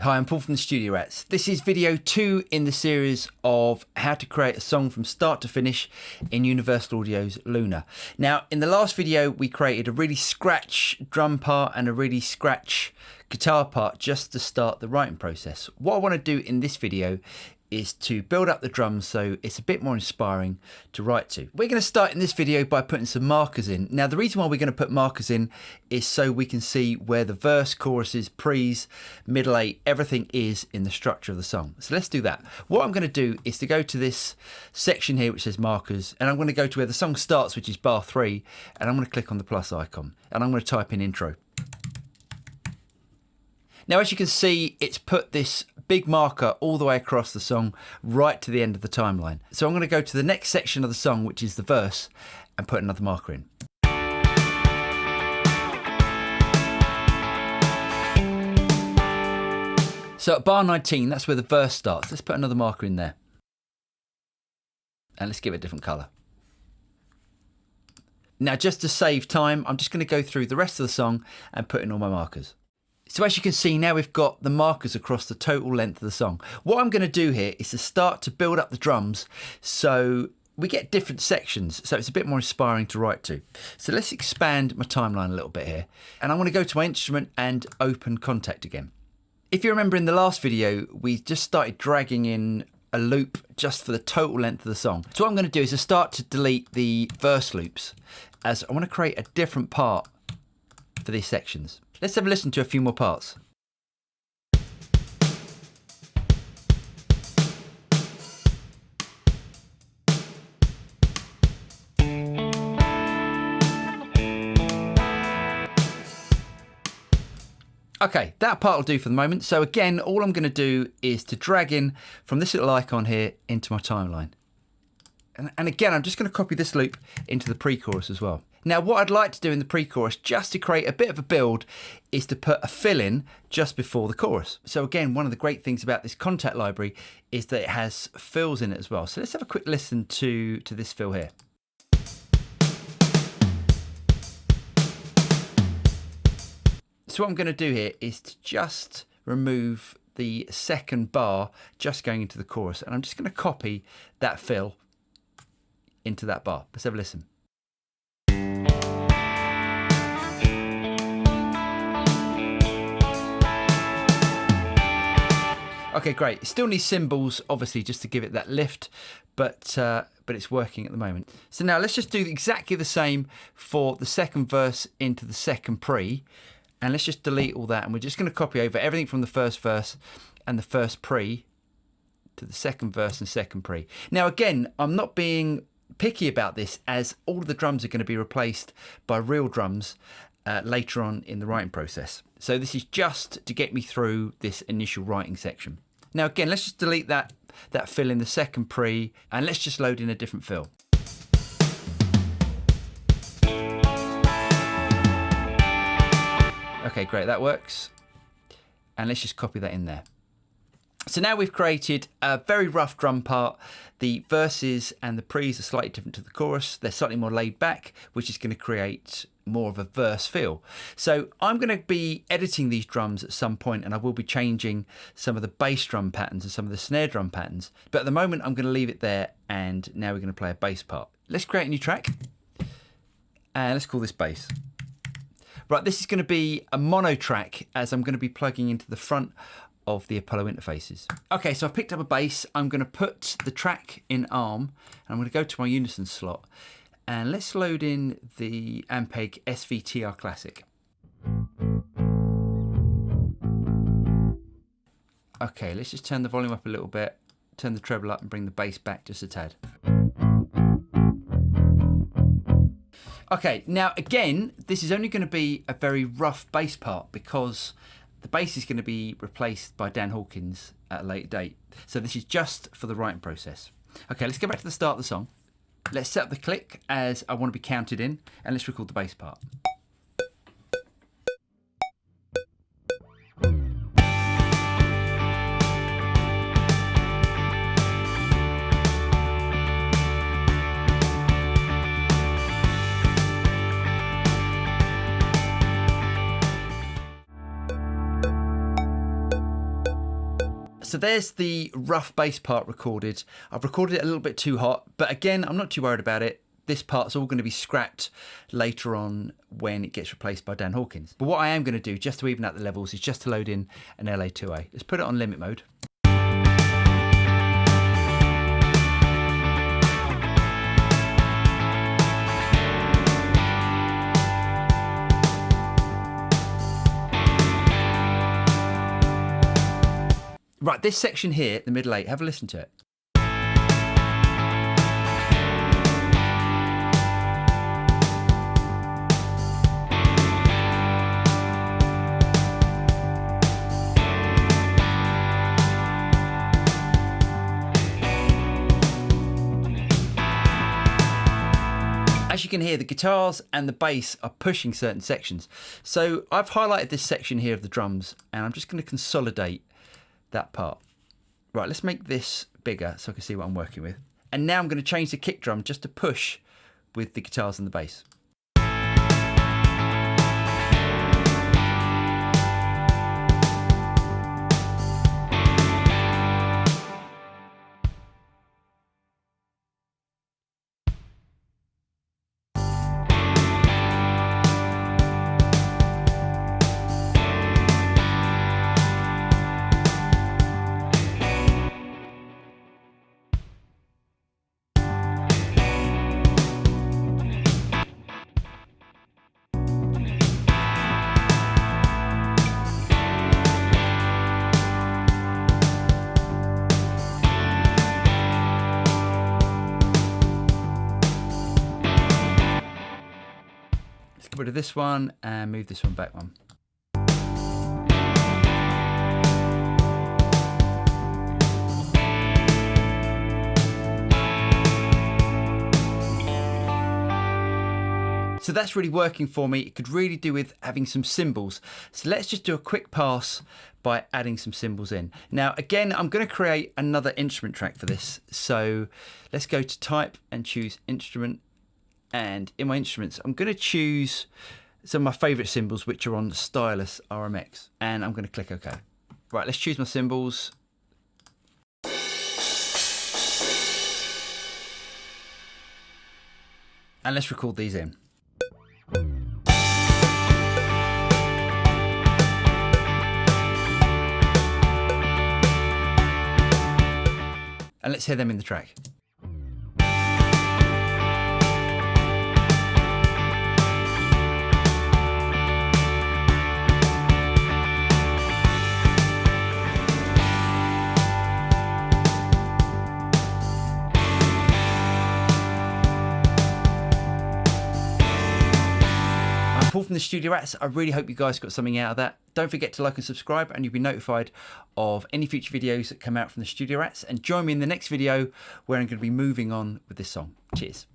Hi, I'm Paul from the Studio Rats. This is video 2 in the series of how to create a song from start to finish in Universal Audio's Luna. Now, in the last video, we created a really scratch drum part and a really scratch guitar part just to start the writing process. What I want to do in this video is to build up the drums so it's a bit more inspiring to write to. We're going to start in this video by putting some markers in. Now the reason why we're going to put markers in is so we can see where the verse, choruses, pre's, middle eight, everything is in the structure of the song. So let's do that. What I'm going to do is to go to this section here which says markers, and I'm going to go to where the song starts, which is bar 3, and I'm going to click on the plus icon and I'm going to type in intro. Now, as you can see, it's put this big marker all the way across the song, right to the end of the timeline. So I'm going to go to the next section of the song, which is the verse, and put another marker in. So at bar 19, that's where the verse starts. Let's put another marker in there. And let's give it a different colour. Now, just to save time, I'm just going to go through the rest of the song and put in all my markers. So as you can see, now we've got the markers across the total length of the song. What I'm going to do here is to start to build up the drums so we get different sections, so it's a bit more inspiring to write to. So let's expand my timeline a little bit here. And I want to go to my instrument and open Contact again. If you remember in the last video, we just started dragging in a loop just for the total length of the song. So what I'm going to do is to start to delete the verse loops, as I want to create a different part for these sections. Let's have a listen to a few more parts. Okay, that part will do for the moment. So again, all I'm going to do is to drag in from this little icon here into my timeline. And again, I'm just going to copy this loop into the pre-chorus as well. Now, what I'd like to do in the pre-chorus, just to create a bit of a build, is to put a fill in just before the chorus. So again, one of the great things about this Contact library is that it has fills in it as well. So let's have a quick listen to this fill here. So what I'm going to do here is to just remove the second bar just going into the chorus, and I'm just going to copy that fill into that bar. Let's have a listen. Okay, great. It still needs cymbals, obviously, just to give it that lift, but it's working at the moment. So now let's just do exactly the same for the second verse into the second pre, and let's just delete all that, and we're just going to copy over everything from the first verse and the first pre to the second verse and second pre. Now again, I'm not being picky about this, as all of the drums are going to be replaced by real drums later on in the writing process. So this is just to get me through this initial writing section. Now again, let's just delete that fill in the second pre, and let's just load in a different fill. Okay, great, that works. And let's just copy that in there. So now we've created a very rough drum part. The verses and the pre's are slightly different to the chorus. They're slightly more laid back, which is going to create more of a verse feel. So I'm going to be editing these drums at some point, and I will be changing some of the bass drum patterns and some of the snare drum patterns. But at the moment, I'm going to leave it there, and now we're going to play a bass part. Let's create a new track, and let's call this bass. Right, this is going to be a mono track, as I'm going to be plugging into the front of the Apollo interfaces. Okay, so I've picked up a bass. I'm going to put the track in ARM, and I'm going to go to my unison slot, and let's load in the Ampeg SVTR Classic. Okay, let's just turn the volume up a little bit, turn the treble up, and bring the bass back just a tad. Okay, now again, this is only going to be a very rough bass part because the bass is going to be replaced by Dan Hawkins at a later date. So this is just for the writing process. Okay, let's go back to the start of the song. Let's set up the click as I want to be counted in, and let's record the bass part. So there's the rough bass part recorded. I've recorded it a little bit too hot, but again, I'm not too worried about it. This part's all going to be scrapped later on when it gets replaced by Dan Hawkins. But what I am going to do, just to even out the levels, is just to load in an LA2A. Let's put it on limit mode. Right, this section here, the middle 8, have a listen to it. As you can hear, the guitars and the bass are pushing certain sections. So I've highlighted this section here of the drums, and I'm just going to consolidate that part. Right, let's make this bigger so I can see what I'm working with. And now I'm going to change the kick drum just to push with the guitars and the bass. Get rid of this one and move this one back one. So that's really working for me. It could really do with having some cymbals. So let's just do a quick pass by adding some cymbals in. Now, again, I'm going to create another instrument track for this. So let's go to type and choose instrument. And in my instruments, I'm going to choose some of my favourite cymbals, which are on Stylus RMX. And I'm going to click OK. Right, let's choose my cymbals. And let's record these in. And let's hear them in the track. Paul from the Studio Rats. I really hope you guys got something out of that. Don't forget to like and subscribe, and you'll be notified of any future videos that come out from the Studio Rats. And join me in the next video where I'm going to be moving on with this song. Cheers.